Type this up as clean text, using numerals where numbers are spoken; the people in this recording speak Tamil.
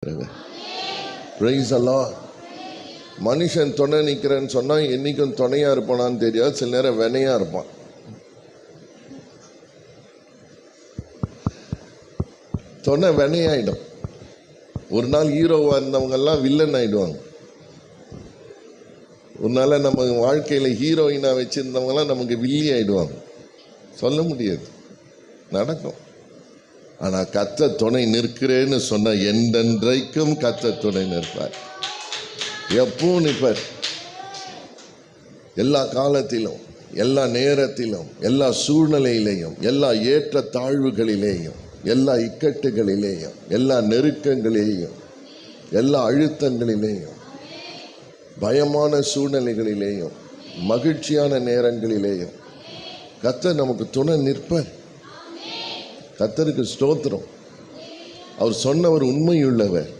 நிற்கிறவர். Praise the Lord. மனுஷன் துணை நிற்கிறேன்னு சொன்னால் என்றைக்கும் துணையாக இருப்பானான்னு தெரியாது, சில நேரம் வினையாக இருப்பான். துணை வினையாயிடும். ஒரு நாள் ஹீரோவாக இருந்தவங்கெல்லாம் வில்லன் ஆகிடுவாங்க. ஒரு நாள் நம்ம வாழ்க்கையில் ஹீரோயினாக வச்சுருந்தவங்கலாம் நமக்கு வில்லி ஆகிடுவாங்க. சொல்ல முடியாது, நடக்கும். ஆனால் கர்த்தர் துணை நிற்கிறேன்னு சொன்ன என்றென்றைக்கும் கர்த்தர் துணை நிற்பார். எப்பவும் நிற்பார். எல்லா காலத்திலும், எல்லா நேரத்திலும், எல்லா சூழ்நிலையிலேயும், எல்லா ஏற்ற தாழ்வுகளிலேயும், எல்லா இக்கட்டுகளிலேயும், எல்லா நெருக்கங்களிலேயும், எல்லா அழுத்தங்களிலேயும், பயமான சூழ்நிலைகளிலேயும், மகிழ்ச்சியான நேரங்களிலேயும் கர்த்தர் நமக்கு துணை நிற்பார். கர்த்தருக்கு ஸ்தோத்திரம். அவர் சொன்னவர் உண்மையுள்ளவர்.